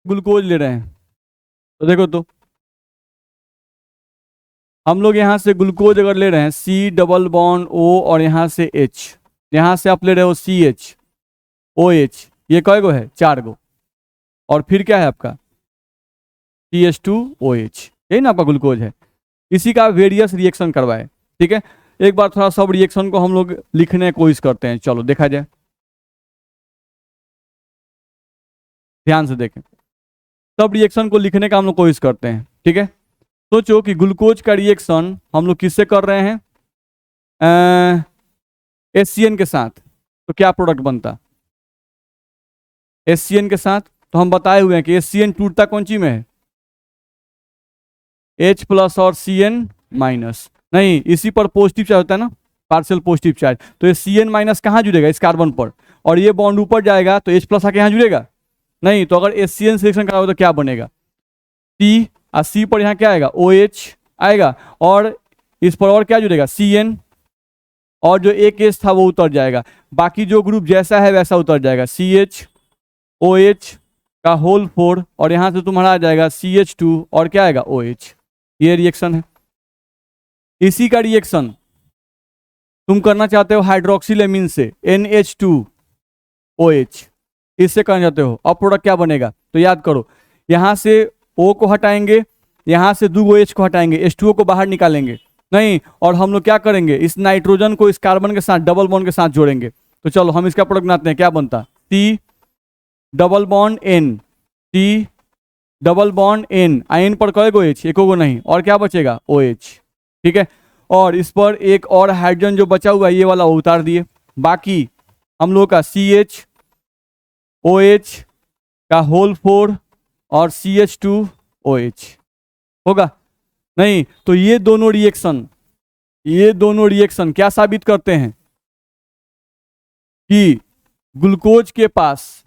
Glucose ले रहे हैं, तो देखो तो हम लोग यहाँ से ग्लूकोज अगर ले रहे हैं C डबल बॉन्ड O और यहाँ से H, यहाँ से आप ले रहे हो CH OH, ये कई गो है? 4 गो, और फिर क्या है आपका CH2OH, यही ना आपका ग्लूकोज है। इसी का वेरियस रिएक्शन करवाए, ठीक है। एक बार थोड़ा सब रिएक्शन को हम लोग लिखने की कोशिश करते हैं, चलो देखा जाए, ध्यान से देखें। सब रिएक्शन को लिखने का हम लोग कोशिश करते हैं, ठीक है। सोचो कि ग्लूकोज का रिएक्शन हम लोग किससे कर रहे हैं? HCN के साथ, तो क्या प्रोडक्ट बनता? HCN के साथ। तो हम बताए हुए हैं कि HCN टूटता कौन सी में है? H प्लस और CN माइनस। नहीं, इसी पर पॉजिटिव चार्ज होता है ना, पार्शियल पॉजिटिव चार्ज। तो ये CN माइनस कहाँ जुड़ेगा? इस कार्बन पर, और ये बॉन्ड ऊपर जाएगा तो H प्लस आके यहाँ जुड़ेगा। नहीं, तो अगर HCN सिलेक्शन कराओगे तो क्या बनेगा? C, और C पर यहाँ क्या आएगा? OH आएगा, और इस पर और क्या जुड़ेगा? CN, और जो एक H था वो उतर जाएगा, बाकी जो ग्रुप जैसा है वैसा उतर जाएगा। CH का होल 4, और यहाँ से तुम्हारा आ जाएगा CH2 और क्या आएगा? OH। ये रिएक्शन है। इसी का रिएक्शन तुम करना चाहते हो हाइड्रोक्सिल एमीन से, NH2OH, इससे करना चाहते हो। अब प्रोडक्ट क्या बनेगा? तो याद करो, यहाँ से O को हटाएंगे, यहाँ से 2 OH को हटाएंगे, H2O को बाहर निकालेंगे। नहीं, और हम लोग क्या करेंगे? इस नाइट्रोजन को इस कार्बन के साथ डबल बॉन्ड के साथ जोड़ेंगे। तो चलो हम इसका प्रोडक्ट बनाते हैं, क्या बनता? C double bond N, C double bond N, ion पर कई गो H? एको गो नहीं, और क्या बचेगा? OH, ठीक है। और इस पर एक और हाइड्रोजन जो बचा हुआ है ये वाला वो उतार दिए, बाकी हम लोग का CH OH का होल 4 और CH2OH होगा। नहीं, तो ये दोनों रिएक्शन क्या साबित करते हैं? कि ग्लूकोज के पास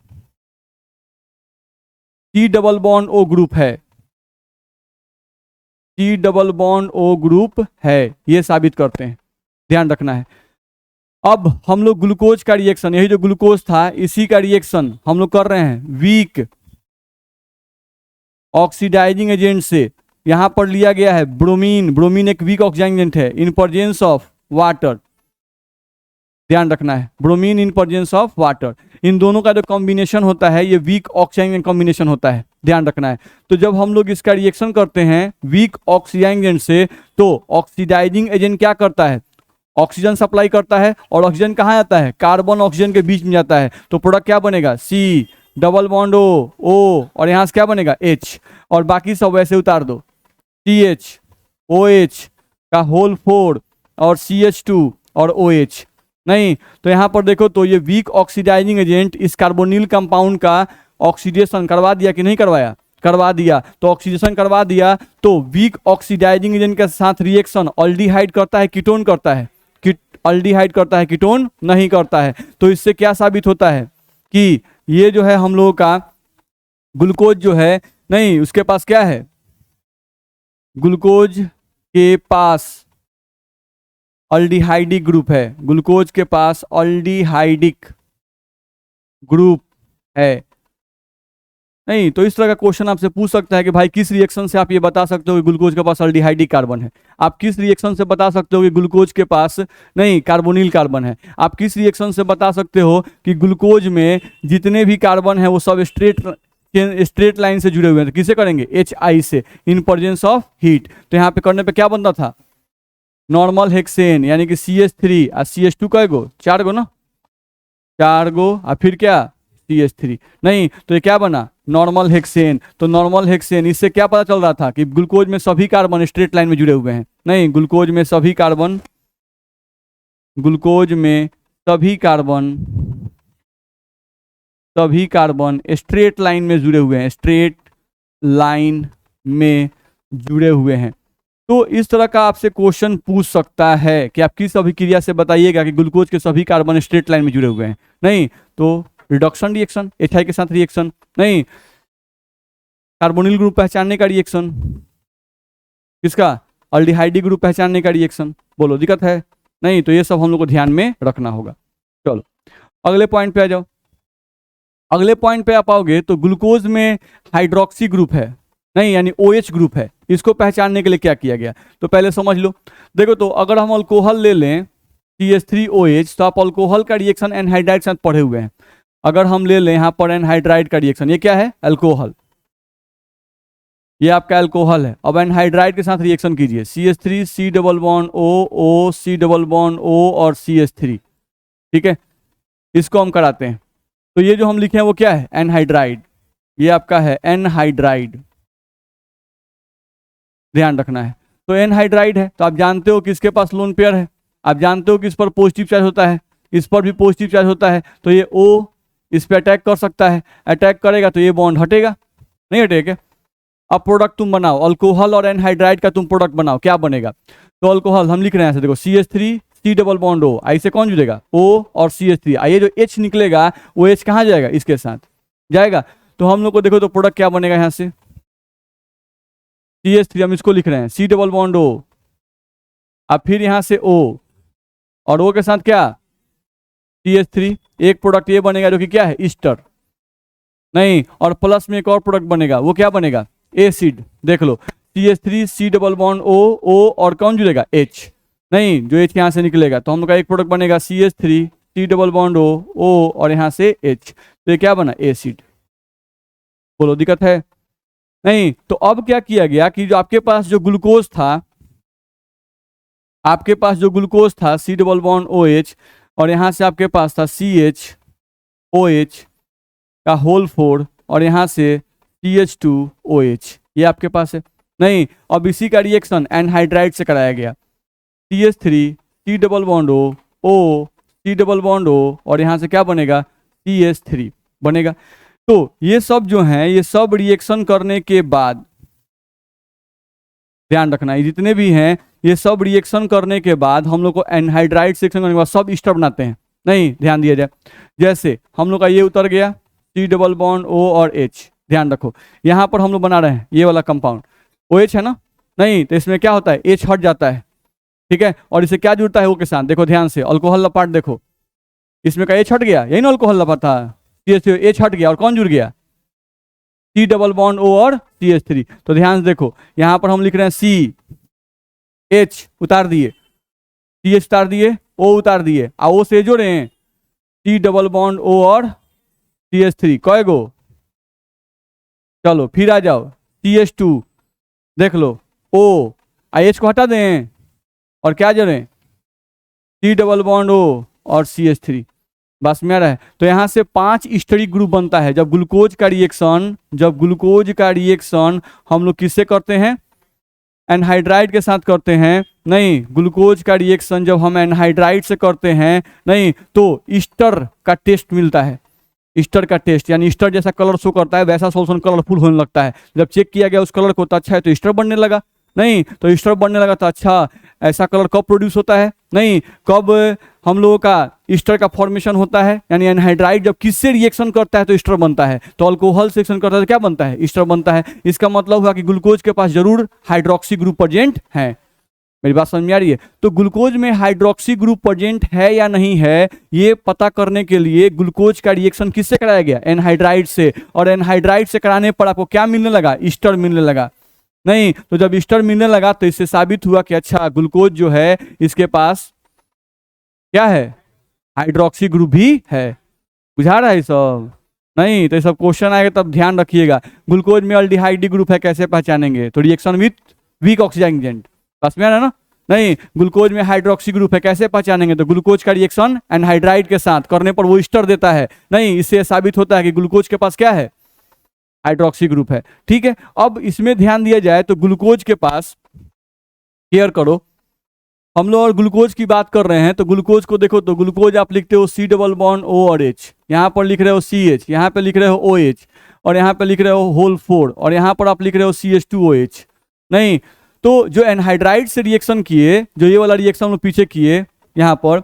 C double bond O group है, C double bond O group है, ये साबित करते हैं, ध्यान रखना है। अब हम लोग ग्लूकोज का रिएक्शन, यही जो ग्लूकोज था इसी का रिएक्शन हम लोग कर रहे हैं वीक ऑक्सीडाइजिंग एजेंट से। यहां पर लिया गया है ब्रोमीन, ब्रोमीन एक वीक ऑक्सीडाइजिंग एजेंट है इन प्रेजेंस ऑफ वाटर, ध्यान रखना है, bromine in presence of water. इन दोनों का जो कॉम्बिनेशन होता है ये वीक ऑक्सीडाइजिंग कॉम्बिनेशन होता है, ध्यान रखना है। तो जब हम लोग इसका रिएक्शन करते हैं वीक ऑक्सीडाइजिंग एजेंट से, तो ऑक्सीडाइजिंग एजेंट क्या करता है? ऑक्सीजन सप्लाई करता है, और ऑक्सीजन कहाँ जाता है? कार्बन ऑक्सीजन के बीच में जाता है। तो प्रोडक्ट क्या बनेगा? C डबल बॉन्ड O, और यहाँ से क्या बनेगा? H, और बाकी सब वैसे उतार दो, CH OH का होल 4 और CH2 और OH। नहीं, तो यहाँ पर देखो तो ये वीक ऑक्सीडाइजिंग एजेंट इस कार्बोनिल कंपाउंड का ऑक्सीडेशन करवा दिया कि नहीं करवाया? करवा दिया। तो ऑक्सीडेशन करवा दिया तो वीक ऑक्सीडाइजिंग एजेंट के साथ रिएक्शन अल्डिहाइड करता है कीटोन करता है? अल्डिहाइड करता है, कीटोन नहीं करता है। तो इससे क्या साबित होता है? कि ये जो है हम लोगों का ग्लूकोज जो है, नहीं उसके पास क्या है? ग्लूकोज के पास अल्डिहाइडिक ग्रुप है, ग्लूकोज के पास अल्डिहाइडिक ग्रुप है। नहीं, तो इस तरह का क्वेश्चन आपसे पूछ सकता है कि भाई किस रिएक्शन से आप ये बता सकते हो कि ग्लूकोज के पास अल्डिहाइडिक कार्बन है? आप किस रिएक्शन से बता सकते हो कि ग्लूकोज के पास नहीं कार्बोनिल कार्बन है? आप किस रिएक्शन से बता सकते हो कि ग्लूकोज में जितने भी कार्बन है वो सब स्ट्रेट लाइन से जुड़े हुए हैं? तो किसे करेंगे? HI से, इन प्रेजेंस ऑफ हीट। तो यहाँ पे करने पे क्या बनता था? नॉर्मल हेक्सेन, यानी कि CH3 और CH2 कई गो? 4 गो ना, 4 गो, और फिर क्या? CH3। नहीं, तो ये क्या बना? Normal hexane. तो नॉर्मल हेक्सेन, इससे क्या पता चल रहा था? कि ग्लूकोज में सभी कार्बन स्ट्रेट लाइन में जुड़े हुए हैं। नहीं, ग्लूकोज में सभी कार्बन स्ट्रेट लाइन में जुड़े हुए हैं, स्ट्रेट लाइन में जुड़े हुए हैं। तो इस तरह का आपसे क्वेश्चन पूछ सकता है कि आप किस अभिक्रिया से बताइएगा कि ग्लूकोज के सभी कार्बन स्ट्रेट लाइन में जुड़े हुए हैं। नहीं, तो रिडक्शन रिएक्शन, HI के साथ रिएक्शन, नहीं कार्बोनिल ग्रुप पहचानने का रिएक्शन, किसका? अल्डिहाइडिक ग्रुप पहचानने का रिएक्शन। बोलो दिक्कत है? नहीं, तो ये सब हम लोग को ध्यान में रखना होगा। चलो अगले पॉइंट पे आ जाओ। अगले पॉइंट पे आप आओगे तो ग्लूकोज में हाइड्रोक्सी ग्रुप है, नहीं यानी OH ग्रुप है। इसको पहचानने के लिए क्या किया गया, तो पहले समझ लो। देखो तो अगर हम अल्कोहल ले लें CH3OH, तो आप अल्कोहल का रिएक्शन एनहाइड्राइड के साथ पढ़े हुए हैं। अगर हम ले लें यहाँ पर एनहाइड्राइड का रिएक्शन, ये क्या है, अल्कोहल, ये आपका अल्कोहल है। अब एनहाइड्राइड के साथ रिएक्शन कीजिए, CH3 C double bond O O C double bond O और CH3, ठीक है, इसको हम कराते हैं। तो ये जो हम लिखे हैं वो क्या है, एनहाइड्राइड, ये आपका है एनहाइड्राइड, ध्यान रखना है। तो एनहाइड्राइड है, तो आप जानते हो कि इसके पास लोन पेयर है, आप जानते हो कि इस पर पॉजिटिव चार्ज होता है, इस पर भी पॉजिटिव चार्ज होता है, तो ये O इस पे अटैक कर सकता है, अटैक करेगा तो ये बॉन्ड हटेगा, नहीं हटेगा। अब प्रोडक्ट तुम बनाओ, अल्कोहल और एनहाइड्राइड का तुम प्रोडक्ट बनाओ, क्या बनेगा, तो अल्कोहल हम लिख रहे हैं ऐसे, देखो CH3 C double bond O, आई से कौन जुड़ेगा, O और CH3, आइए जो H निकलेगा वो H कहाँ जाएगा, इसके साथ जाएगा। तो हम लोग को देखो तो प्रोडक्ट क्या बनेगा, यहाँ से CH3 हम इसको लिख रहे हैं C डबल बॉन्ड O, अब फिर यहाँ से O और O के साथ क्या CH3, एक प्रोडक्ट ये बनेगा जो कि क्या है, ईस्टर, नहीं, और प्लस में एक और प्रोडक्ट बनेगा, वो क्या बनेगा, एसिड। देख लो CH3 C double bond O O और कौन जुड़ेगा, H, नहीं जो H यहाँ से निकलेगा, तो हम लोग का एक प्रोडक्ट बनेगा CH3 C double bond O O और यहाँ से H, तो ये क्या बना, एसिड। बोलो दिक्कत है, नहीं। तो अब क्या किया गया कि जो आपके पास जो ग्लूकोज था, आपके पास जो ग्लूकोज था C डबल बॉन्ड OH और यहाँ से आपके पास था CHOH का होल 4 और यहाँ से CH2OH, ये आपके पास है, नहीं। अब इसी का रिएक्शन एनहाइड्राइड से कराया गया, CH3 C double bond O O C double bond O और यहाँ से क्या बनेगा, CH3 बनेगा। तो ये सब जो हैं, ये सब रिएक्शन करने के बाद, ध्यान रखना ये जितने भी हैं, ये सब रिएक्शन करने के बाद हम लोग को एनहाइड्राइड सेक्शन करने के बाद सब ईस्टर बनाते हैं, नहीं, ध्यान दिया जाए। जैसे हम लोग का ये उतर गया C डबल बॉन्ड O और H, ध्यान रखो यहाँ पर हम लोग बना रहे हैं ये वाला कंपाउंड OH है ना, नहीं, तो इसमें क्या होता है, H हट जाता है, ठीक है, और इसे क्या जुड़ता है O के साथ, देखो ध्यान से, अल्कोहल वाला पार्ट देखो, इसमें का H हट गया, यही ना अल्कोहल वाला था, H हट गया और कौन जुड़ गया, C डबल बॉन्ड O और CH3। तो ध्यान से देखो यहाँ पर हम लिख रहे हैं C, H उतार दिए, CH उतार दिए, O उतार दिए, O से जोड़े हैं C डबल बॉन्ड O और CH3, कय गो, चलो फिर आ जाओ CH2, देख लो O, H को हटा दें और क्या जोड़ें, C डबल बॉन्ड O और CH3, बस में आ रहा है। तो यहाँ से 5 स्टेरिक ग्रुप बनता है जब ग्लूकोज का रिएक्शन, हम लोग किससे करते हैं, एनहाइड्राइड के साथ करते हैं, नहीं, ग्लूकोज का रिएक्शन जब हम एनहाइड्राइड से करते हैं, नहीं, तो ईस्टर का टेस्ट मिलता है, ईस्टर का टेस्ट यानी ईस्टर जैसा कलर शो करता है, वैसा सॉल्यूशन कलरफुल होने लगता है। जब चेक किया गया उस कलर को तो अच्छा है, तो ईस्टर बनने लगा, नहीं, तो ईस्टर बनने लगा तो अच्छा, ऐसा कलर कब प्रोड्यूस होता है, नहीं, कब हम लोगों का ईस्टर का फॉर्मेशन होता है, यानी एनहाइड्राइड जब किससे रिएक्शन करता है तो ईस्टर बनता है, तो अल्कोहल से रिएक्शन करता है तो क्या बनता है, ईस्टर बनता है। इसका मतलब हुआ कि ग्लूकोज के पास जरूर हाइड्रोक्सी ग्रुप प्रेजेंट है, मेरी बात समझ में आ रही है। तो ग्लूकोज में हाइड्रोक्सी ग्रुप प्रेजेंट है या नहीं है, ये पता करने के लिए ग्लूकोज का रिएक्शन किससे कराया गया, एनहाइड्राइड से, और एनहाइड्राइड से कराने पर आपको क्या मिलने लगा, ईस्टर मिलने लगा, नहीं, तो जब ईस्टर मिलने लगा तो इससे साबित हुआ कि अच्छा ग्लूकोज जो है इसके पास क्या है, हाइड्रोक्सी ग्रुप भी है। बुझा रहा है सब, नहीं, तो ये सब क्वेश्चन आएगा तब ध्यान रखिएगा। ग्लूकोज में अल्डिहाइड ग्रुप है, कैसे पहचानेंगे, तो reaction with week oxygen agent, बस में आ रहा है ना, नहीं, ग्लूकोज में हाइड्रोक्सी ग्रुप है, कैसे पहचानेंगे, तो ग्लूकोज का रिएक्शन एनहाइड्राइड के साथ करने पर वो ईस्टर देता है, नहीं, इससे साबित होता है कि ग्लूकोज के पास क्या है, हाइड्रोक्सी ग्रुप है, ठीक है। अब इसमें ध्यान दिया जाए तो ग्लूकोज के पास, केयर करो, हम लोग और ग्लूकोज की बात कर रहे हैं, तो ग्लूकोज को देखो, तो ग्लूकोज आप लिखते हो C डबल बॉन्ड O और H, यहाँ पर लिख रहे हो CH, यहाँ पे लिख रहे हो OH और यहाँ पे लिख रहे हो होल 4 और यहाँ पर आप लिख रहे हो CH2OH, नहीं, तो जो एनहाइड्राइड से रिएक्शन किए, जो ये वाला रिएक्शन हम लोग पीछे किए यहाँ पर,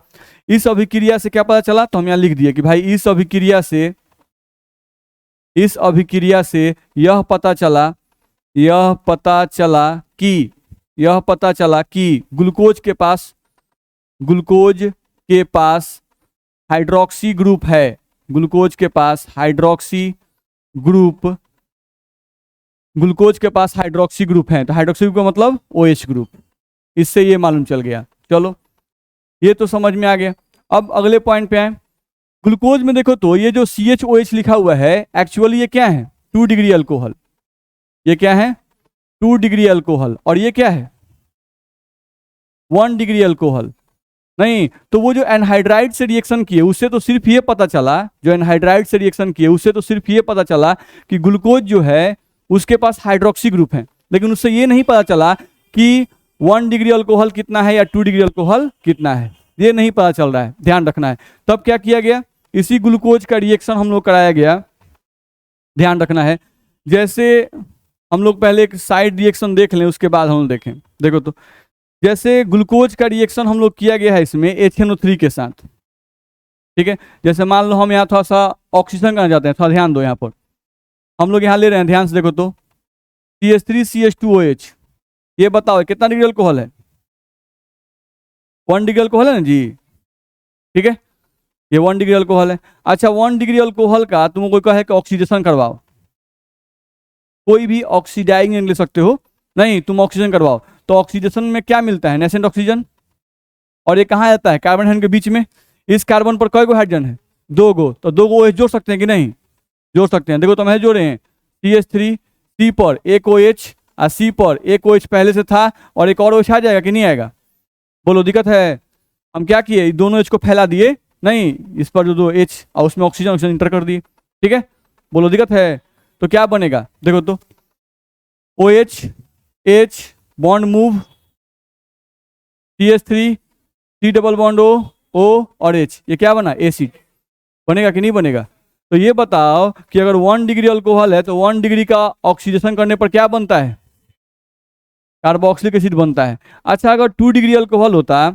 इस अभिक्रिया से क्या पता चला, तो हम यहाँ लिख दिए कि भाई इस अभिक्रिया से यह पता चला कि ग्लूकोज के पास हाइड्रोक्सी ग्रुप है, ग्लूकोज के पास हाइड्रोक्सी ग्रुप, ग्लूकोज के पास हाइड्रोक्सी ग्रुप है, तो हाइड्रोक्सी ग्रुप का मतलब OH ग्रुप, इससे ये मालूम चल गया। चलो ये तो समझ में आ गया। अब अगले पॉइंट पे आए। ग्लूकोज में देखो तो ये जो CHOH लिखा हुआ है एक्चुअली ये क्या है, 2 डिग्री अल्कोहल। ये क्या है, 2 डिग्री अल्कोहल। और ये क्या है, 1 डिग्री अल्कोहल। नहीं, तो वो जो एनहाइड्राइड से रिएक्शन किए उससे तो सिर्फ ये पता चला, जो एनहाइड्राइड से रिएक्शन किए उससे तो सिर्फ ये पता चला कि ग्लूकोज जो है उसके पास हाइड्रोक्सी ग्रुप है, लेकिन उससे ये नहीं पता चला कि 1 डिग्री अल्कोहल कितना है या 2 डिग्री अल्कोहल कितना है, ये नहीं पता चल रहा है, ध्यान रखना है। तब क्या किया गया, इसी ग्लूकोज का रिएक्शन हम लोग कराया गया, ध्यान रखना है। जैसे हम लोग पहले एक साइड रिएक्शन देख लें उसके बाद हम लोग देखें। देखो तो जैसे ग्लूकोज का रिएक्शन हम लोग किया गया है इसमें HNO3 के साथ, ठीक है। जैसे मान लो हम यहाँ थोड़ा सा ऑक्सीजन करना चाहते हैं, थोड़ा ध्यान दो, यहाँ पर हम लोग यहाँ ले रहे हैं, ध्यान से देखो तो CH3CH2OH, ये बताओ कितना डिग्री अल्कोहल है, 1 डिग्री अल्कोहल है ना जी, ठीक है, ये 1 डिग्री अल्कोहल है। अच्छा 1 डिग्री अल्कोहल का तुमको कहे कि ऑक्सीडेशन करवाओ, कोई भी ऑक्सीडाइजिंग ले सकते हो, नहीं तुम ऑक्सीजन करवाओ, तो ऑक्सीडेशन में क्या मिलता है, नेसेंट ऑक्सीजन, और ये कहाँ जाता है, कार्बन हाइड्रोजन के बीच में। इस कार्बन पर कई गो हाइड्रोजन है, 2 गो, तो 2 गो OH जोड़ सकते हैं कि नहीं, जोड़ सकते हैं। देखो तो हम जोड़े हैं CH3, C पर एक OH और C पर एक OH पहले से था, और एक और OH आ जाएगा कि नहीं आएगा, बोलो दिक्कत है। हम क्या किए, दोनों H को फैला दिए, नहीं इस पर जो 2 H और उसमें ऑक्सीजन ऑक्सीजन इंटर कर दिए, ठीक है, बोलो दिक्कत है। तो क्या बनेगा, देखो तो OH H bond move, CH3 C double bond O और H, ये क्या बना, एसिड बनेगा कि नहीं बनेगा। तो ये बताओ कि अगर 1 डिग्री अल्कोहल है तो 1 डिग्री का ऑक्सीडेशन करने पर क्या बनता है, कार्बोक्सिलिक एसिड बनता है। अच्छा अगर 2 डिग्री अल्कोहल होता,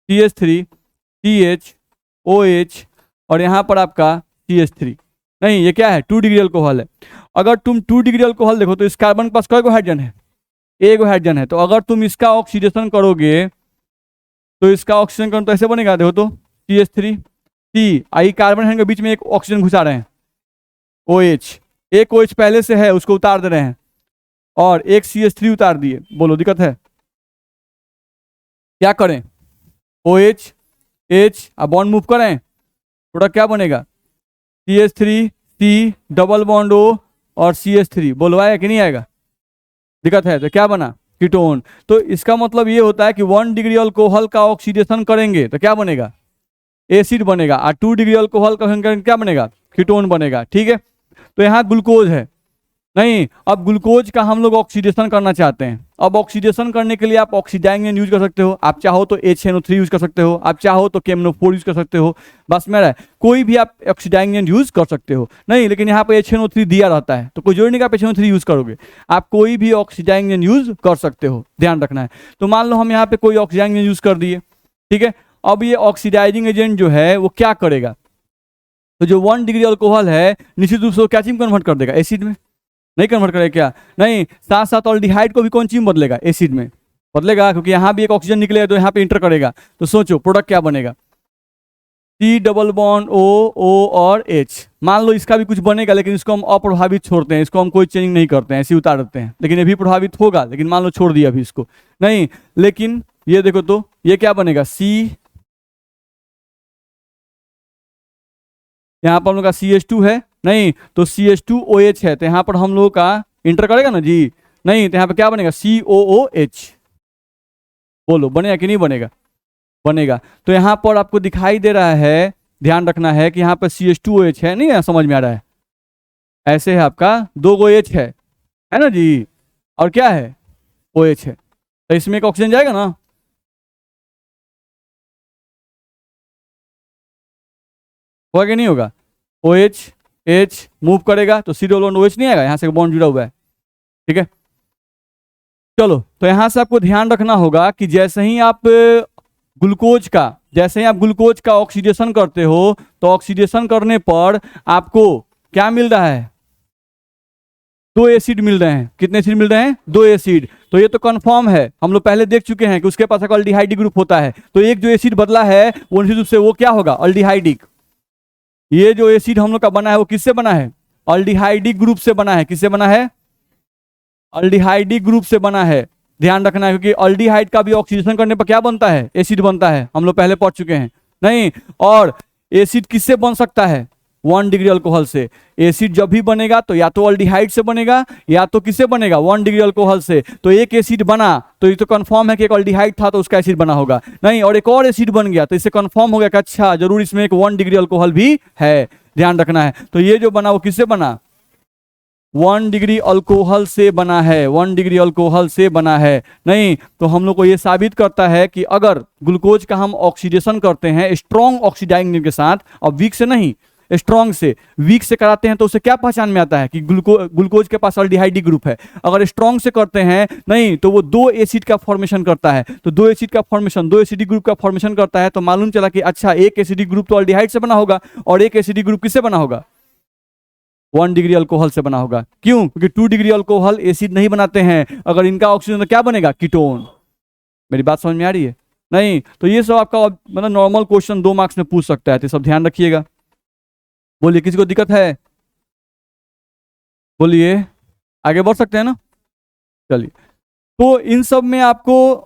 CH3 CH OH और यहाँ पर आपका CH3, नहीं ये क्या है, 2 डिग्री अल्कोहल है। अगर तुम 2 डिग्री अल्कोहल देखो तो इस कार्बन के पास कई गो हाइड्रोजन है, एक हाइड्रोजन है, तो अगर तुम इसका ऑक्सीडेशन करोगे तो इसका ऑक्सीजन करो तो ऐसे बनेगा, देखो तो CH3 C, आई कार्बन हाइड्रोजन के बीच में एक ऑक्सीजन घुसा रहे हैं OH, एक OH पहले से है उसको उतार दे रहे हैं, और एक CH3 उतार दिए, बोलो दिक्कत है। क्या करें, OH H अब बॉन्ड मूव करें, प्रोडक्ट क्या बनेगा, CH3 C double bond O और CH3, बोलो आएगा कि नहीं आएगा, दिक्कत है। तो क्या बना, कीटोन। तो इसका मतलब ये होता है कि 1 डिग्री अल्कोहल का ऑक्सीडेशन करेंगे तो क्या बनेगा, एसिड बनेगा, और 2 डिग्री अल्कोहल का क्या बनेगा, कीटोन बनेगा, ठीक है। तो यहाँ ग्लूकोज है, नहीं अब ग्लूकोज का हम लोग ऑक्सीडेशन करना चाहते हैं। अब ऑक्सीडेशन करने के लिए आप ऑक्सीडाइजिंग एजेंट यूज कर सकते हो, आप चाहो तो HNO3 यूज कर सकते हो, आप चाहो तो KMNO4 यूज कर सकते हो, बस मेरा कोई भी आप ऑक्सीडाइजिंग एजेंट यूज कर सकते हो। नहीं लेकिन यहाँ पे HNO3 दिया रहता है तो कोई जोड़ नहीं, आप HNO3 यूज करोगे, आप कोई भी ऑक्सीडाइजिंग एजेंट यूज कर सकते हो, ध्यान रखना है। तो मान लो हम यहाँ पे कोई ऑक्सीडाइजिंग एजेंट यूज कर दिए, ठीक है। अब ये ऑक्सीडाइजिंग एजेंट जो है वो क्या करेगा, तो जो 1 डिग्री अल्कोहल है निश्चित रूप से क्या चीज कन्वर्ट कर देगा, एसिड में, नहीं कन्वर्ट करेगा क्या, नहीं, साथ साथ ऑल्डिहाइड को भी कौन चीज बदलेगा, एसिड में बदलेगा, क्योंकि यहाँ भी एक ऑक्सीजन निकलेगा तो यहाँ पे इंटर करेगा। तो सोचो प्रोडक्ट क्या बनेगा, C डबल बॉन्ड O और H। मान लो इसका भी कुछ बनेगा लेकिन इसको हम अप्रभावित छोड़ते हैं, इसको हम कोई चेंजिंग नहीं करते हैं, ऐसे उतार देते हैं, लेकिन ये भी प्रभावित होगा, लेकिन मान लो छोड़ दिया अभी इसको, नहीं लेकिन ये देखो तो ये क्या बनेगा, C, यहाँ पर हम लोग का CH2 है, नहीं तो CH2OH है, तो यहाँ पर हम लोग का इंटर करेगा ना जी, नहीं तो यहाँ पे क्या बनेगा, COOH, बोलो बनेगा कि नहीं बनेगा, बनेगा। तो यहाँ पर आपको दिखाई दे रहा है, ध्यान रखना है कि यहाँ पर CH2OH है, नहीं है, समझ में आ रहा है, ऐसे है आपका 2 गो H है ना जी, और क्या है OH है, तो इसमें एक ऑक्सीजन जाएगा ना, होगा कि नहीं होगा, OH H मूव करेगा तो C डबल बॉन्ड OH नहीं आएगा, यहाँ से बॉन्ड जुड़ा हुआ है, ठीक है। चलो तो यहाँ से आपको ध्यान रखना होगा कि जैसे ही आप ग्लूकोज का ऑक्सीडेशन करते हो तो ऑक्सीडेशन करने पर आपको क्या मिल रहा है, 2 एसिड मिल रहे हैं। कितने एसिड मिल रहे हैं, 2 एसिड। तो ये तो कंफर्म है, हम लोग पहले देख चुके हैं कि उसके पास अल्डिहाइडिक ग्रुप होता है, तो एक जो एसिड बदला है वो निश्चित रूप से वो क्या होगा, अल्डिहाइडिक, ये जो एसिड हम लोग का बना है वो किससे बना है? अल्डिहाइडिक ग्रुप से बना है। किससे बना है? अल्डिहाइडिक ग्रुप से बना है। ध्यान रखना है, क्योंकि अल्डिहाइड का भी ऑक्सीडेशन करने पर क्या बनता है? एसिड बनता है। हम लोग पहले पढ़ चुके हैं नहीं। और एसिड किससे बन सकता है? 1 डिग्री अल्कोहल से। एसिड जब भी बनेगा तो या तो अल्डिहाइड से बनेगा या तो किससे बनेगा? 1 डिग्री अल्कोहल से। तो एक एसिड बना तो ये तो कंफर्म है कि एक अल्डिहाइड था तो उसका एसिड बना होगा नहीं, और एक और एसिड बन गया तो इससे कंफर्म हो गया कि अच्छा जरूर इसमें एक 1 डिग्री अल्कोहल भी है। ध्यान रखना है। तो ये जो बना वो किससे बना? 1 डिग्री अल्कोहल से बना है। 1 डिग्री अल्कोहल से बना है नहीं। तो हम लोग को ये साबित करता है कि अगर ग्लूकोज का हम ऑक्सीडेशन करते हैं स्ट्रॉन्ग ऑक्सीडाइजिंग के साथ, और वीक से नहीं, स्ट्रॉन्ग से, वीक से कराते हैं तो उसे क्या पहचान में आता है कि ग्लूकोज के पास अल्डिहाइडिक ग्रुप है। अगर स्ट्रॉन्ग से करते हैं नहीं तो वो 2 एसिड का फॉर्मेशन करता है। तो 2 एसिड का फॉर्मेशन, 2 एसिडिक ग्रुप का फॉर्मेशन करता है, तो मालूम चला कि अच्छा एक एसिडिक ग्रुप तो अल्डिहाइड से बना होगा और एक एसिडिक ग्रुप किससे बना होगा? 1 डिग्री अल्कोहल से बना होगा। क्यों? क्योंकि 2 डिग्री अल्कोहल एसिड नहीं बनाते हैं। अगर इनका ऑक्सीजन तो क्या बनेगा? कीटोन। मेरी बात समझ में आ रही है नहीं? तो ये सब आपका मतलब नॉर्मल क्वेश्चन 2 मार्क्स में पूछ सकता है, तो सब ध्यान रखिएगा। बोलिए, किसी को दिक्कत है? बोलिए, आगे बढ़ सकते हैं ना? चलिए, तो इन सब में आपको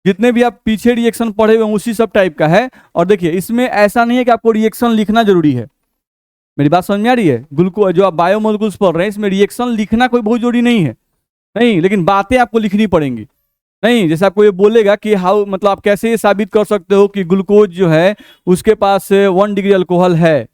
जितने भी आप पीछे रिएक्शन पढ़े हुए उसी सब टाइप का है। और देखिए, इसमें ऐसा नहीं है कि आपको रिएक्शन लिखना जरूरी है। मेरी बात समझ में आ रही है? ग्लूकोज जो आप बायोमोलिक्यूल्स पढ़ रहे हैं इसमें रिएक्शन लिखना कोई बहुत जरूरी नहीं है नहीं, लेकिन बातें आपको लिखनी पड़ेंगी नहीं। जैसे आपको ये बोलेगा कि हाउ, मतलब आप कैसे ये साबित कर सकते हो कि ग्लूकोज जो है उसके पास 1 डिग्री अल्कोहल है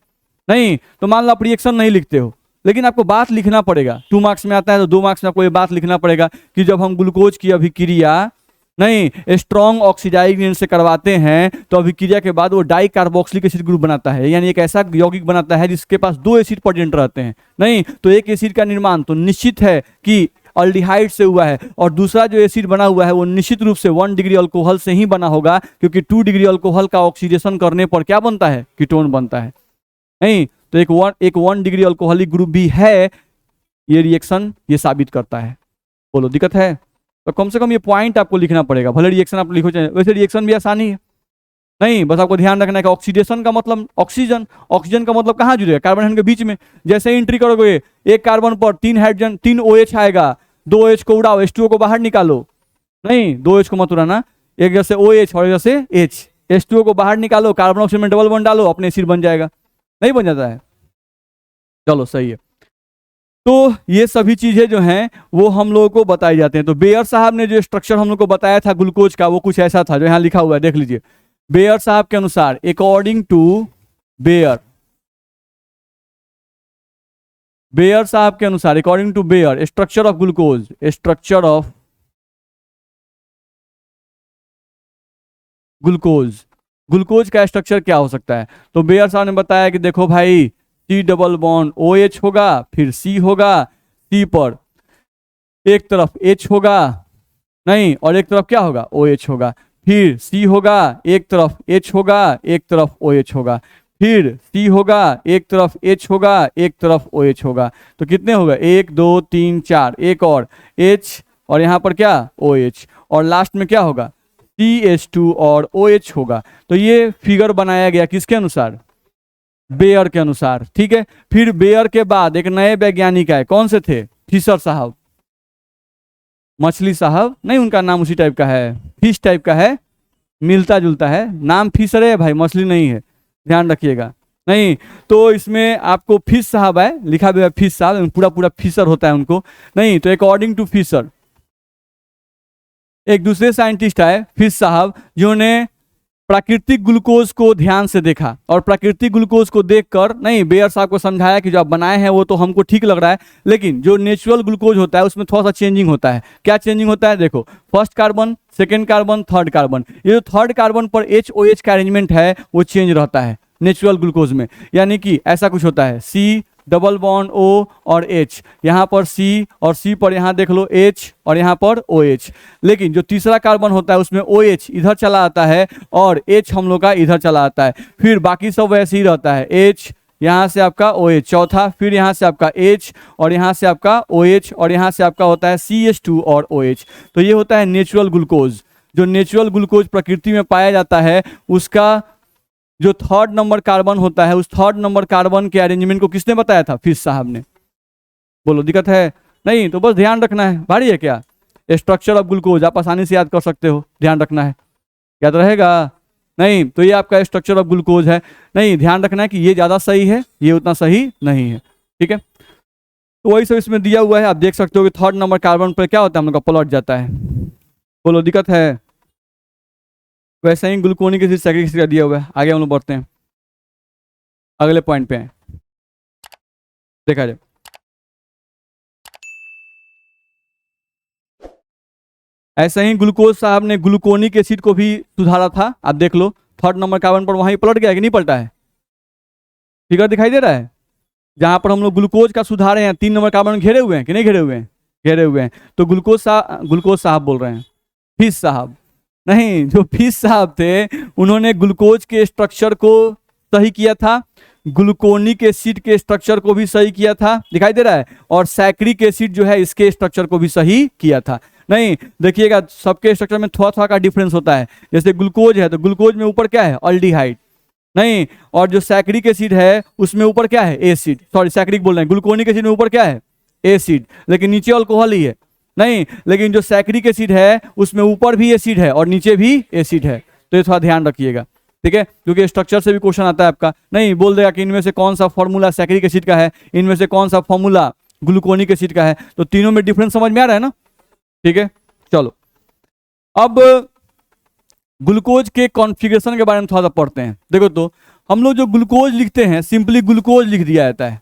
नहीं, तो मान लो आप रिएक्शन नहीं लिखते हो, लेकिन आपको बात लिखना पड़ेगा। 2 मार्क्स में आता है तो 2 मार्क्स में आपको ये बात लिखना पड़ेगा कि जब हम ग्लूकोज की अभिक्रिया नहीं स्ट्रॉन्ग ऑक्सीडाइजिंग से करवाते हैं तो अभिक्रिया के बाद वो डाई कार्बोक्सिलिक एसिड ग्रुप बनाता है, यानी एक ऐसा यौगिक बनाता है जिसके पास 2 एसिड प्रेजेंट रहते हैं नहीं। तो एक एसिड का निर्माण तो निश्चित है कि अल्डिहाइड से हुआ है, और दूसरा जो एसिड बना हुआ है वो निश्चित रूप से 1 डिग्री अल्कोहल से ही बना होगा, क्योंकि 2 डिग्री अल्कोहल का ऑक्सीडेशन करने पर क्या बनता है? कीटोन बनता है नहीं। तो एक 1 डिग्री अल्कोहलिक ग्रुप भी है। ये रिएक्शन ये साबित करता है। बोलो, दिक्कत है? तो कम से कम ये पॉइंट आपको लिखना पड़ेगा, भले रिएक्शन आप लिखो चाहे। वैसे रिएक्शन भी आसानी है नहीं, बस आपको ध्यान रखना है कि ऑक्सीडेशन का मतलब ऑक्सीजन, ऑक्सीजन का मतलब कहाँ जुड़ेगा? कार्बन हाइड्रोजन के बीच में। जैसे एंट्री करोगे एक कार्बन पर 3 हाइड्रोजन 3 OH आएगा, 2 OH को उड़ाओ, H2O को बाहर निकालो नहीं, 2 OH को मत उड़ाना, एक जैसे OH और जैसे H, H2O को बाहर निकालो, कार्बन ऑक्सीजन में डबल बॉन्ड डालो, अपने एसिड बन जाएगा। नहीं बन जाता है? चलो सही है। तो ये सभी चीजें जो हैं वो हम लोगों को बताई जाते हैं। तो बेयर साहब ने जो स्ट्रक्चर हम लोग को बताया था ग्लूकोज का वो कुछ ऐसा था जो यहाँ लिखा हुआ है, देख लीजिए। बेयर साहब के अनुसार, अकॉर्डिंग टू बेयर, बेयर साहब के अनुसार, according to Baeyer, structure of glucose, structure of glucose, glucose का स्ट्रक्चर क्या हो सकता है? तो बेयर साहब ने बताया कि देखो भाई, C डबल बॉन्ड OH होगा, फिर C होगा, C पर एक तरफ H होगा नहीं, और एक तरफ क्या होगा? OH होगा। फिर C होगा, एक तरफ H होगा, एक तरफ OH होगा। फिर C होगा, एक तरफ H होगा, एक तरफ OH होगा। तो कितने हो गए? 1 2 3 4, एक और H, और यहाँ पर क्या? OH, और लास्ट में क्या होगा? CH2 और OH होगा। तो ये फिगर बनाया गया किसके अनुसार? बेयर के अनुसार। ठीक है। फिर बेयर के बाद एक नए वैज्ञानिक आए, कौन से थे? फिशर साहब, मछली साहब नहीं, उनका नाम उसी टाइप का है, फिश टाइप का है, मिलता जुलता है नाम, फिशर है भाई, मछली नहीं है, ध्यान रखिएगा नहीं। तो इसमें आपको फिश साहब है लिखा भी है, फिश साहब, पूरा पूरा फिशर होता है उनको नहीं। तो अकॉर्डिंग टू फिशर, एक दूसरे साइंटिस्ट आए फिश साहब, जिन्होंने प्राकृतिक ग्लूकोज को ध्यान से देखा, और प्राकृतिक ग्लूकोज को देखकर नहीं बेयर साहब को समझाया कि जो आप बनाए हैं वो तो हमको ठीक लग रहा है, लेकिन जो नेचुरल ग्लूकोज होता है उसमें थोड़ा सा चेंजिंग होता है। क्या चेंजिंग होता है? देखो, first carbon, second carbon, third carbon, ये जो थर्ड कार्बन पर HOH का अरेंजमेंट है वो चेंज रहता है नेचुरल ग्लूकोज में। यानी कि ऐसा कुछ होता है, C डबल बॉन्ड O और H, यहाँ पर C, और C पर यहाँ देख लो H, और यहाँ पर OH। लेकिन जो तीसरा कार्बन होता है उसमें OH इधर चला आता है और H हम लोग का इधर चला आता है। फिर बाकी सब वैसे ही रहता है, H, यहाँ से आपका OH चौथा, फिर यहाँ से आपका H, और यहाँ से आपका OH, और यहाँ से आपका होता है CH2 और OH। तो ये होता है नेचुरल ग्लूकोज। जो नेचुरल ग्लूकोज प्रकृति में पाया जाता है उसका जो थर्ड नंबर कार्बन होता है, उस थर्ड नंबर कार्बन के अरेंजमेंट को किसने बताया था? फिश साहब ने। बोलो दिक्कत है? नहीं तो बस ध्यान रखना है। भारी है क्या? स्ट्रक्चर ऑफ ग्लूकोज आप आसानी से याद कर सकते हो, ध्यान रखना है। याद रहेगा? नहीं तो ये आपका स्ट्रक्चर ऑफ ग्लूकोज है। नहीं, ध्यान रखना है कि ये ज्यादा सही है, ये उतना सही नहीं है। ठीक है, तो वही सब इसमें दिया हुआ है। आप देख सकते हो कि थर्ड नंबर कार्बन पर क्या होता है, हम लोग का पलट जाता है। बोलो दिक्कत है? वैसे ही ग्लूकोनिक एसिड सैकरिक एसिड का दिया हुआ है। आगे हम लोग बढ़ते हैं, अगले पॉइंट पे हैं। देखा जाए, ऐसे ही ग्लूकोज साहब ने ग्लूकोनिक एसिड को भी सुधारा था। आप देख लो, थर्ड नंबर कार्बन पर वहीं पलट गया कि नहीं पलटा है? फिगर दिखाई दे रहा है? जहां पर हम लोग ग्लूकोज का सुधारे हैं, 3 नंबर कार्बन घेरे हुए हैं कि नहीं घेरे हुए हैं? घेरे हुए हैं। तो ग्लूकोज साहब बोल रहे हैं, फिश साहब नहीं, जो फिश साहब थे उन्होंने ग्लूकोज के स्ट्रक्चर को सही किया था, ग्लूकोनिक एसिड के स्ट्रक्चर को भी सही किया था। दिखाई दे रहा है? और सैक्रिक एसिड जो है इसके स्ट्रक्चर को भी सही किया था। नहीं देखिएगा, सबके स्ट्रक्चर में थोड़ा थोड़ा का डिफरेंस होता है। जैसे ग्लूकोज है तो ग्लूकोज में ऊपर क्या है? अल्डिहाइड। नहीं, और जो सैक्रिक एसिड है उसमें ऊपर क्या है? एसिड। सॉरी, सैक्रिक बोल रहे हैं। ग्लूकोनिक एसिड में ऊपर क्या है? एसिड, लेकिन नीचे अल्कोहल ही है। नहीं, लेकिन जो सैक्रिक एसिड है उसमें ऊपर भी एसिड है और नीचे भी एसिड है। तो ये थोड़ा ध्यान रखिएगा, ठीक है, क्योंकि स्ट्रक्चर से भी क्वेश्चन आता है आपका। नहीं बोल देगा कि इनमें से कौन सा फॉर्मूला सैक्रिक एसिड का है, इनमें से कौन सा फॉर्मूला ग्लूकोनिक एसिड का है। तो तीनों में डिफरेंस समझ में आ रहा है ना? ठीक है, चलो अब ग्लूकोज के कॉन्फ़िगरेशन के बारे में थोड़ा सा पढ़ते हैं। देखो तो हम लोग जो ग्लूकोज लिखते हैं सिंपली ग्लूकोज लिख दिया जाता है।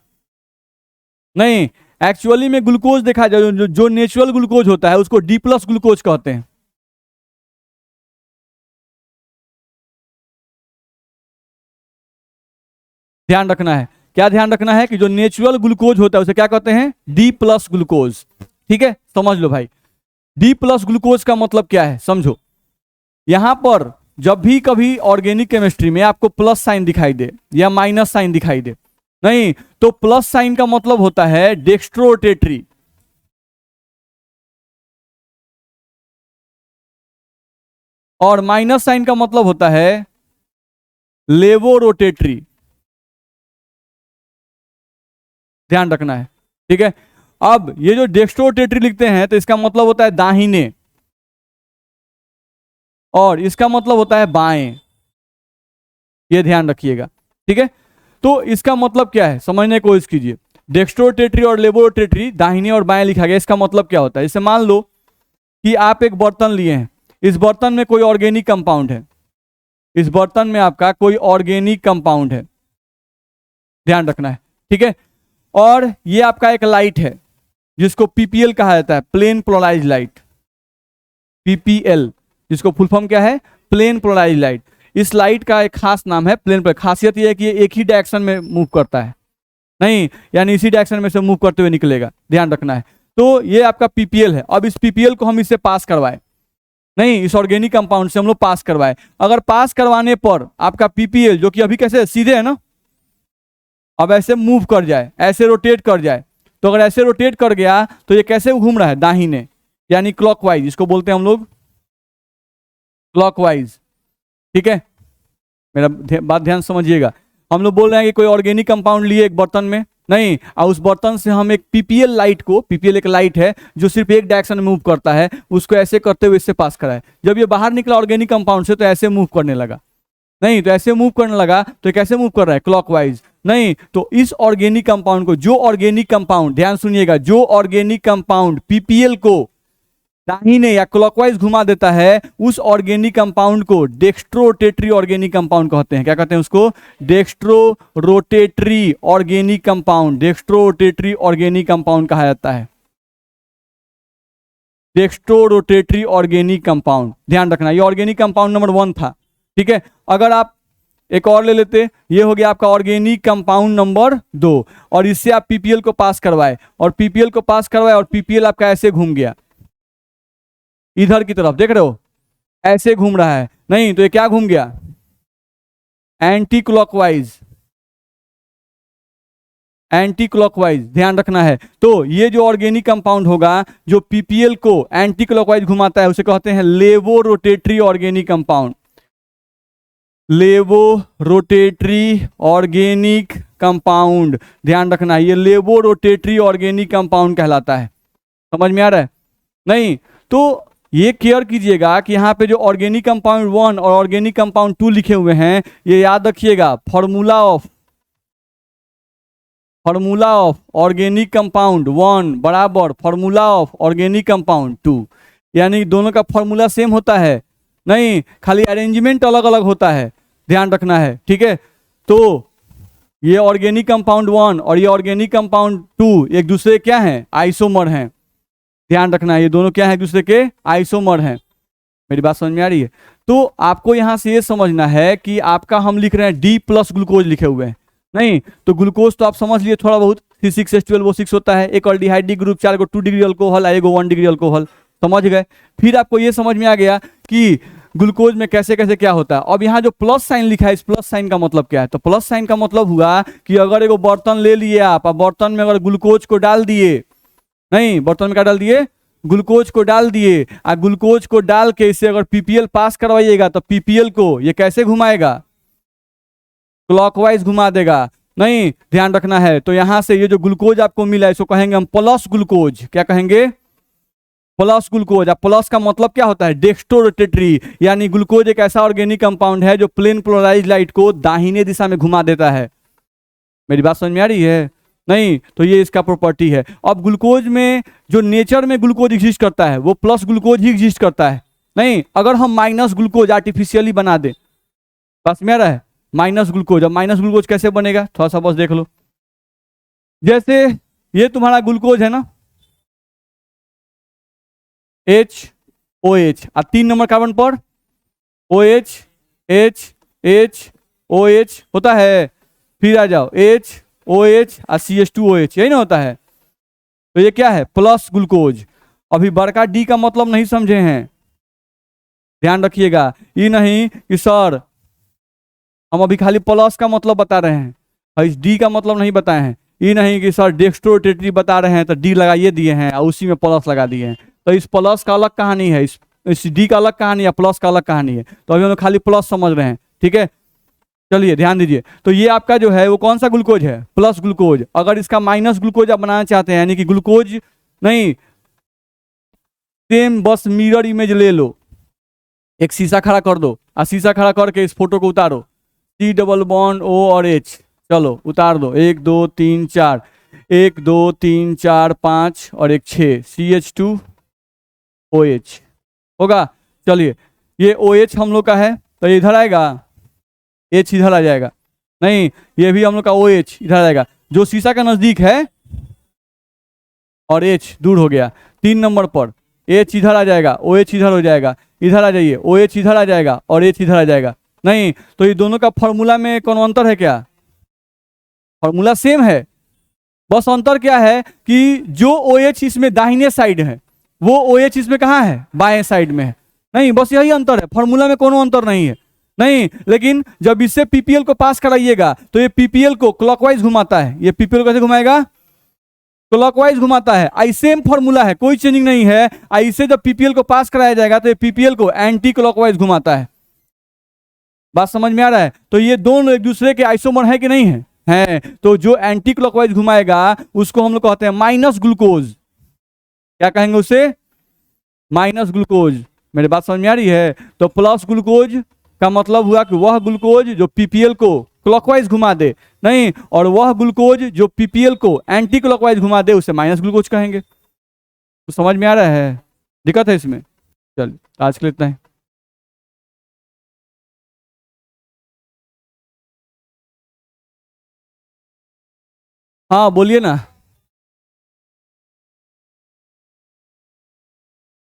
नहीं, एक्चुअली में ग्लूकोज देखा जाए, जो नेचुरल ग्लूकोज होता है उसको डी प्लस ग्लूकोज कहते हैं। ध्यान रखना है, क्या ध्यान रखना है कि जो नेचुरल ग्लूकोज होता है उसे क्या कहते हैं? D plus glucose. ठीक है, समझ लो भाई, डी प्लस ग्लूकोज का मतलब क्या है समझो। यहां पर जब भी कभी ऑर्गेनिक केमिस्ट्री में आपको प्लस साइन दिखाई दे या माइनस साइन दिखाई दे, नहीं तो प्लस साइन का मतलब होता है डेक्स्ट्रोरोटेटरी, और माइनस साइन का मतलब होता है लेवोरोटेटरी। ध्यान रखना है, ठीक है। अब ये जो डेक्स्ट्रोरोटेटरी लिखते हैं तो इसका मतलब होता है दाहिने, और इसका मतलब होता है बाएं। ये ध्यान रखिएगा, ठीक है। तो इसका मतलब क्या है समझने की कोशिश कीजिए। डेक्स्ट्रोरोटेटरी और लेवोरोटेटरी दाहिने और बाएं लिखा गया, इसका मतलब क्या होता है? जैसे मान लो कि आप एक बर्तन लिए हैं, इस बर्तन में कोई ऑर्गेनिक कंपाउंड है, इस बर्तन में आपका कोई ऑर्गेनिक कंपाउंड है, ध्यान रखना है, ठीक है। और ये आपका एक लाइट है जिसको पीपीएल कहा जाता है, प्लेन पोलराइज लाइट, पीपीएल, जिसको फुल फॉर्म क्या है? Plane polarise light. इस लाइट का एक खास नाम है प्लेन। पर खासियत यह है कि ये एक ही डायरेक्शन में मूव करता है, नहीं यानी इसी डायरेक्शन में से मूव करते हुए निकलेगा, ध्यान रखना है। तो ये आपका पीपीएल है। अब इस पीपीएल को हम इससे पास करवाए, नहीं इस ऑर्गेनिक कंपाउंड से हम लोग पास करवाए, अगर पास करवाने पर आपका पीपीएल जो कि अभी कैसे सीधे है ना, अब ऐसे मूव कर जाए, ऐसे रोटेट कर जाए, तो अगर ऐसे रोटेट कर गया तो ये कैसे घूम रहा है? दाहिने, यानी क्लॉकवाइज, इसको बोलते हैं हम लोग क्लॉकवाइज, ठीक है। मेरा बात ध्यान समझिएगा। हम लोग बोल रहे हैं कि कोई ऑर्गेनिक कंपाउंड लिए एक बर्तन में, नहीं, और उस बर्तन से हम एक पीपीएल लाइट को, पीपीएल एक लाइट है जो सिर्फ एक डायरेक्शन में मूव करता है, उसको ऐसे करते हुए इससे पास कराए। जब ये बाहर निकला ऑर्गेनिक कंपाउंड से तो ऐसे मूव करने लगा, नहीं तो ऐसे मूव करने लगा, तो कैसे मूव कर रहा है? क्लॉकवाइज। नहीं तो इस ऑर्गेनिक कंपाउंड को, जो ऑर्गेनिक कंपाउंड, ध्यान सुनिएगा, जो ऑर्गेनिक कंपाउंड पीपीएल को दाहिने या क्लॉकवाइज घुमा देता है, उस ऑर्गेनिक कंपाउंड को डेक्स्ट्रोरोटेटरी ऑर्गेनिक कंपाउंड कहते हैं। क्या कहते हैं उसको? Dextrorotatory organic compound, dextrorotatory organic compound कहा जाता है, डेक्स्ट्रोरोटेटरी ऑर्गेनिक कंपाउंड। ध्यान रखना, ये ऑर्गेनिक कंपाउंड नंबर 1 था, ठीक है। अगर आप एक और ले लेते, ये हो गया आपका ऑर्गेनिक कंपाउंड नंबर 2, और इससे आप पीपीएल को पास करवाए, और पीपीएल को पास करवाए, और पीपीएल आपका ऐसे घूम गया इधर की तरफ, देख रहे हो ऐसे घूम रहा है, नहीं तो ये क्या घूम गया? एंटी क्लॉकवाइज, एंटी क्लॉकवाइज, ध्यान रखना है। तो ये जो ऑर्गेनिक कंपाउंड होगा जो पीपीएल को एंटी क्लॉकवाइज घुमाता है उसे कहते हैं लेवोरोटेटरी ऑर्गेनिक कंपाउंड। लेबोरोटेटरी ऑर्गेनिक कंपाउंड, ध्यान रखना ये लेबोरोटेटरी ऑर्गेनिक कंपाउंड कहलाता है। समझ में आ रहा है? नहीं तो ये केयर कीजिएगा कि यहाँ पे जो ऑर्गेनिक कंपाउंड 1 और ऑर्गेनिक कंपाउंड 2 लिखे हुए हैं, ये याद रखिएगा। फॉर्मूला ऑफ ऑर्गेनिक कंपाउंड 1 बराबर फॉर्मूला ऑफ ऑर्गेनिक कंपाउंड 2, यानी दोनों का फॉर्मूला सेम होता है, नहीं खाली अरेंजमेंट अलग अलग होता है, ध्यान रखना है। ठीक है, तो ये ऑर्गेनिक कंपाउंड 1 और ये ऑर्गेनिक कंपाउंड 2 एक दूसरे क्या हैं? आइसोमर हैं। ध्यान रखना है ये दोनों क्या है? एक दूसरे के आइसोमर हैं। मेरी बात समझ में आ रही है? तो आपको यहां से ये समझना है कि आपका हम लिख रहे हैं D प्लस ग्लूकोज लिखे हुए हैं, नहीं तो ग्लूकोज तो आप समझ लिए थोड़ा बहुत, C6H12O6 होता है, एक ऑल्डिहाइड डी ग्रुप, 4 को 2 डिग्री अल्कोहल, एक 1 डिग्री अल्कोहल, समझ गए। फिर आपको ये समझ में आ गया कि ग्लूकोज में कैसे कैसे क्या होता है। अब यहाँ जो प्लस साइन लिखा है, इस प्लस साइन का मतलब क्या है? तो प्लस साइन का मतलब हुआ कि अगर एगो बर्तन ले लिए आप, बर्तन में अगर ग्लूकोज को डाल दिए, नहीं बर्तन में क्या डाल दिए? ग्लूकोज को डाल दिए, और ग्लूकोज को डाल के इसे अगर पीपीएल पास करवाइएगा तो पीपीएल को ये कैसे घुमाएगा? क्लॉकवाइज घुमा देगा, नहीं ध्यान रखना है। तो यहां से ये जो ग्लूकोज आपको मिला इसको कहेंगे हम प्लस ग्लूकोज। क्या कहेंगे? Plus glucose. अब प्लस का मतलब क्या होता है? डेक्स्ट्रोरोटेटरी, यानी ग्लूकोज एक ऐसा ऑर्गेनिक कंपाउंड है जो प्लेन पोलराइज लाइट को दाहिने दिशा में घुमा देता है। मेरी बात समझ में आ रही है? नहीं तो ये इसका प्रॉपर्टी है। अब ग्लूकोज में जो नेचर में ग्लूकोज एग्जिस्ट करता है वो प्लस ग्लूकोज ही एग्जिस्ट करता है, नहीं अगर हम माइनस ग्लूकोज आर्टिफिशियली बना दें, बस में आ रहा है माइनस ग्लूकोज। अब माइनस ग्लूकोज कैसे बनेगा थोड़ा सा बस देख लो। जैसे ये तुम्हारा ग्लूकोज है ना, HOH, और 3 नंबर कार्बन पर OH H OH होता है, फिर आ जाओ HOH और CH2OH, यही ना होता है। तो ये क्या है? Plus glucose. अभी बड़का D का मतलब नहीं समझे हैं, ध्यान रखिएगा। ये नहीं कि सर हम अभी खाली प्लस का मतलब बता रहे हैं, इस D का मतलब नहीं बताए हैं। ये नहीं कि सर डेक्स्ट्रोरोटेटरी बता रहे हैं तो D लगाइए दिए हैं और उसी में प्लस लगा दिए हैं। तो इस प्लस का अलग कहानी है, इस D का अलग कहानी है, प्लस का अलग कहानी है। तो अभी हम लोग खाली प्लस समझ रहे हैं, ठीक है। चलिए ध्यान दीजिए, तो ये आपका जो है वो कौन सा ग्लूकोज है? Plus glucose. अगर इसका माइनस ग्लूकोज आप बनाना चाहते हैं, यानी कि ग्लूकोज नहीं, सेम बस मिरर इमेज ले लो, एक शीशा खड़ा कर दो और शीशा खड़ा करके इस फोटो को उतारो, C डबल बॉन्ड O और H, चलो उतार दो, 1 2 3 4, 1 2 3 4 5 और एक 6, CH2OH होगा। चलिए ये OH हम लोग का है तो इधर आएगा, H इधर आ जाएगा, नहीं ये भी हम लोग का OH इधर आएगा, जो शीशा का नजदीक है, और H दूर हो गया। 3 नंबर पर H इधर आ जाएगा, OH इधर हो जाएगा, इधर आ जाइए, OH इधर आ जाएगा और H इधर आ जाएगा। नहीं तो ये दोनों का फॉर्मूला में कौन अंतर है? क्या फॉर्मूला सेम है, बस अंतर क्या है कि जो OH इसमें दाहिने साइड है वो OH इसमें कहाँ है? बाएं साइड में है। नहीं बस यही अंतर है, फॉर्मूला में कोनो अंतर नहीं है। नहीं लेकिन जब इससे पीपीएल को पास कराइएगा तो ये पीपीएल को क्लॉकवाइज घुमाता है। ये पीपीएल कैसे घुमाएगा? क्लॉकवाइज घुमाता है। आई सेम फॉर्मूला है, कोई चेंजिंग नहीं है। ऐसे जब पीपीएल को पास कराया जाएगा तो ये पीपीएल को एंटी क्लॉकवाइज घुमाता है। बात समझ में आ रहा है? तो ये दोनों एक दूसरे के आइसोमर है कि नहीं है? है। तो जो एंटी क्लॉकवाइज घुमाएगा उसको हम लोग कहते हैं माइनस ग्लूकोज। क्या कहेंगे उसे? Minus glucose. मेरी बात समझ में आ रही है? तो प्लस ग्लूकोज का मतलब हुआ कि वह ग्लूकोज जो पीपीएल को क्लॉकवाइज घुमा दे, नहीं, और वह ग्लूकोज जो पीपीएल को एंटी क्लॉकवाइज घुमा दे उसे माइनस ग्लूकोज कहेंगे। तो समझ में आ रहा है? दिक्कत है इसमें? चलिए आज के लिए इतना ही। हाँ बोलिए ना।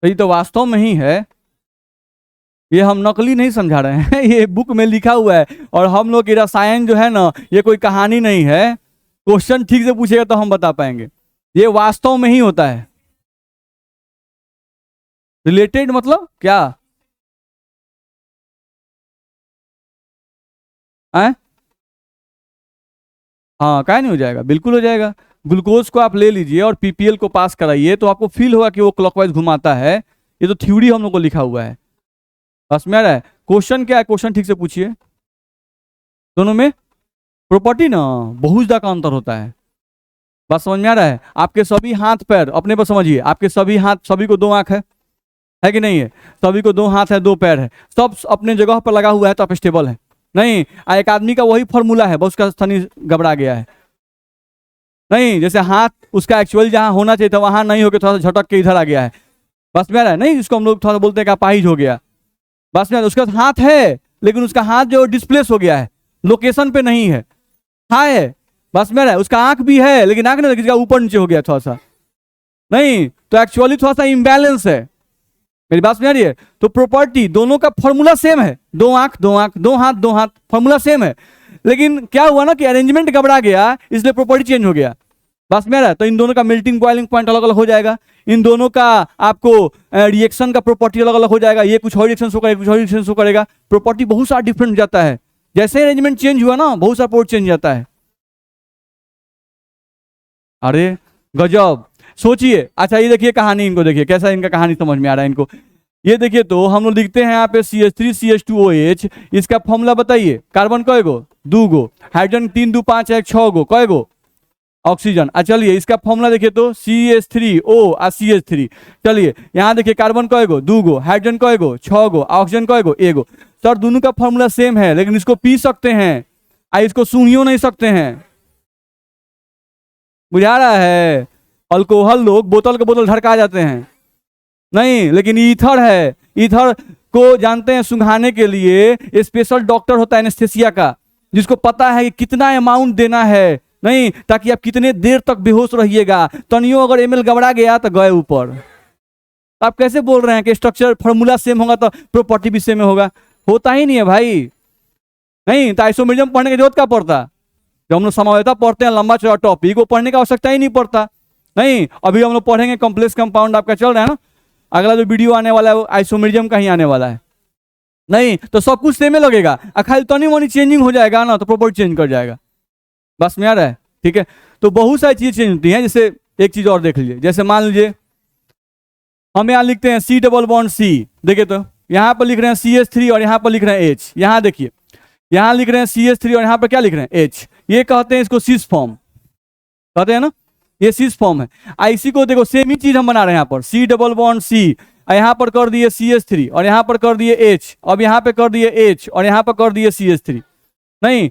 यही तो वास्तव में ही है, ये हम नकली नहीं समझा रहे हैं ये बुक में लिखा हुआ है। और हम लोग की रसायन जो है ना, ये कोई कहानी नहीं है। क्वेश्चन ठीक से पूछेगा तो हम बता पाएंगे, ये वास्तव में ही होता है। रिलेटेड मतलब क्या है? हाँ क्या नहीं हो जाएगा? बिल्कुल हो जाएगा। ग्लूकोज को आप ले लीजिए और पीपीएल को पास कराइए तो आपको फील होगा कि वो क्लॉकवाइज घुमाता है। ये तो थ्योरी हम लोग को लिखा हुआ है। बस में आ रहा है? क्वेश्चन क्या है? क्वेश्चन ठीक से पूछिए। दोनों में प्रॉपर्टी ना बहुत ज्यादा का अंतर होता है। बात समझ में आ रहा है? आपके सभी हाथ पैर अपने पर समझिए, आपके सभी हाथ, सभी को 2 आंख है कि नहीं है? सभी को 2 हाथ है, 2 पैर है, सब अपने जगह पर लगा हुआ है, तो आप स्टेबल है। नहीं, एक आदमी का वही फॉर्मूला है, बस उसका स्थनी घबरा गया है। नहीं, जैसे हाथ उसका एक्चुअल जहां होना चाहिए था वहां नहीं होकर थोड़ा सा झटक के इधर आ गया है। बस में आ रहा है? नहीं, इसको हम लोग थोड़ा सा बोलते हैं कि अपाहिज हो गया। बस में उसका हाथ है लेकिन उसका हाथ जो डिस्प्लेस हो गया है, लोकेशन पे नहीं है, है। बस में आ रहा है? उसका आंख भी है लेकिन आंख नहीं, किसी का ऊपर नीचे हो गया थोड़ा सा। नहीं, तो एक्चुअली थोड़ा सा इम्बैलेंस है। मेरी बात समझ रही है? तो प्रॉपर्टी दोनों का फॉर्मूला सेम है, 2 आंख 2 आंख, 2 हाथ 2 हाथ, फॉर्मूला सेम है। लेकिन क्या हुआ ना कि अरेंजमेंट गड़बड़ा गया, इसलिए प्रॉपर्टी चेंज हो गया। बस में आ रहा है? तो इन दोनों का मेल्टिंग बॉइलिंग पॉइंट अलग अलग हो जाएगा, इन दोनों का आपको रिएक्शन का प्रॉपर्टी अलग अलग हो जाएगा। ये कुछ और रिएक्शन शो करेगा, कुछ और रिएक्शन शो करेगा, प्रॉपर्टी बहुत सारा डिफरेंट जाता है। जैसे अरेंजमेंट चेंज हुआ ना, बहुत सारा प्रॉपर्टी चेंज जाता है। अरे गजब, सोचिए। अच्छा ये देखिए कहानी, इनको देखिए कैसा इनका कहानी समझ में आ रहा है इनको। ये देखिए, तो हम लोग लिखते हैं यहाँ पे CH3 CH2OH, इसका फॉर्मूला बताइए। कार्बन कय गो? 2 गो। हाइड्रोजन 3 2 5 1 6 गो, कय गो? ऑक्सीजन। चलिए इसका फॉर्मूला देखिए तो CH3O और CH3। चलिए यहाँ देखिए, कार्बन कय गो? 2 गो। हाइड्रोजन कय गो? 6 गो। ऑक्सीजन कय गो? 1 गो। सर दोनों का फॉर्मूला सेम है लेकिन इसको पी सकते हैं और इसको सूंघियो नहीं सकते हैं। बुझा रहा है? अल्कोहल लोग बोतल के बोतल ढड़का जाते हैं, नहीं, लेकिन ईथर है, ईथर को जानते हैं सुंघाने के लिए स्पेशल डॉक्टर होता है एनेस्थेसिया का, जिसको पता है कि कितना अमाउंट देना है, नहीं, ताकि आप कितने देर तक बेहोश रहिएगा। तनियो अगर ml गबड़ा गया तो गए ऊपर। आप कैसे बोल रहे हैं कि स्ट्रक्चर फॉर्मूला सेम होगा तो प्रॉपर्टी भी सेम होगा? होता ही नहीं है भाई। नहीं तो आइसोमेरिज्म पढ़ने की जरूरत क्या पड़ता? जब हम लोग समवेता पढ़ते हैं लंबा चौड़ा टॉपिक, वो पढ़ने की आवश्यकता ही नहीं पड़ता। नहीं, अभी हम लोग पढ़ेंगे कॉम्प्लेक्स कंपाउंड, आपका चल रहा है ना, अगला जो वीडियो आने वाला है वो आइसोमेरिज्म का ही आने वाला है। नहीं तो सब कुछ सेम लगेगा, खाली तनी मनी चेंजिंग हो जाएगा ना, तो प्रॉपर्टी चेंज कर जाएगा। बस में आ रहा है? ठीक है, तो बहुत सारी चीजें चेंज होती हैं। जैसे एक चीज और देख लीजिए, जैसे मान लीजिए हम यहाँ लिखते हैं C डबल बॉन्ड C, देखिए तो यहाँ पर लिख रहे हैं CH3 और यहाँ पर लिख रहे हैं H। यहाँ देखिए, यहाँ लिख रहे हैं CH3 और यहाँ पर क्या लिख रहे हैं? H। ये कहते हैं इसको सिस फॉर्म कहते हैं ना, ये सिस फॉर्म है। इसी को देखो सेम ही चीज हम बना रहे हैं यहाँ पर, C डबल बॉन्ड C, यहाँ पर कर दिए CH3 और यहाँ पर कर दिए H, अब यहाँ पे कर दिए H और यहाँ पर कर दिए CH3। नहीं,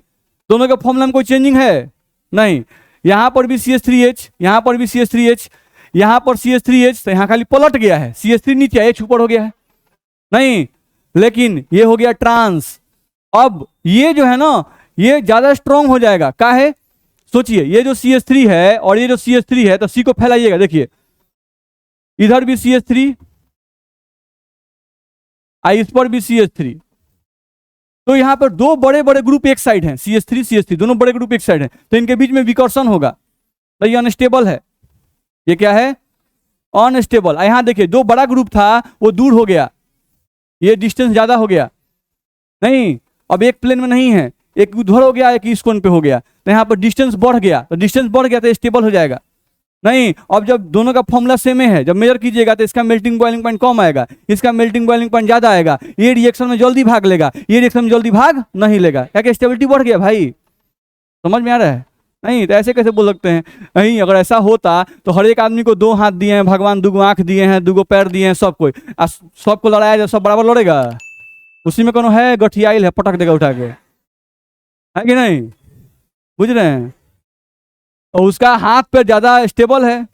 दोनों के फॉर्मूला में कोई चेंजिंग है? नहीं। यहाँ पर भी CH3H, यहाँ पर भी CH3H, यहाँ पर CH3H, तो यहाँ खाली पलट गया है, CH3 नीचे H ऊपर हो गया है। नहीं, लेकिन ये हो गया ट्रांस। अब ये जो है ना, ये ज्यादा स्ट्रॉन्ग हो जाएगा। क्या है? सोचिए, ये जो CH3 है और ये जो CH3 है, तो C को फैलाइएगा, देखिए इधर भी CH3, इस पर भी CH3, तो यहाँ पर 2 बड़े बड़े ग्रुप एक साइड हैं, CH3 CH3 दोनों बड़े ग्रुप एक साइड हैं, तो इनके बीच में विकर्षण होगा, तो ये अनस्टेबल है। ये क्या है? अनस्टेबल। यहाँ देखिए, जो बड़ा ग्रुप था वो दूर हो गया, ये डिस्टेंस ज्यादा हो गया। नहीं, अब एक प्लेन में नहीं है, एक उधर हो गया, एक इस कोण पे हो गया, तो यहाँ पर डिस्टेंस बढ़ गया, तो डिस्टेंस बढ़ गया तो स्टेबल हो जाएगा। नहीं, अब जब दोनों का फॉर्मूला सेम है, जब मेजर कीजिएगा तो इसका मेल्टिंग बॉइलिंग पॉइंट कम आएगा, इसका मेल्टिंग बॉइलिंग पॉइंट ज्यादा आएगा, ये रिएक्शन में जल्दी भाग लेगा, ये रिएक्शन में जल्दी भाग नहीं लेगा, क्या स्टेबिलिटी बढ़ गया भाई? समझ में आ रहा है? नहीं तो ऐसे कैसे बोल सकते हैं? नहीं, अगर ऐसा होता तो हर एक आदमी को 2 हाथ दिए हैं भगवान, 2 आंख दिए हैं, 2 पैर दिए हैं, सब कोई सबको लड़ाया जाए, सब बराबर लड़ेगा? उसी में कौन है गठियाइल है, पटक देगा उठा के, है कि नहीं? बुझ रहे हैं? और उसका हाथ पे ज्यादा स्टेबल है,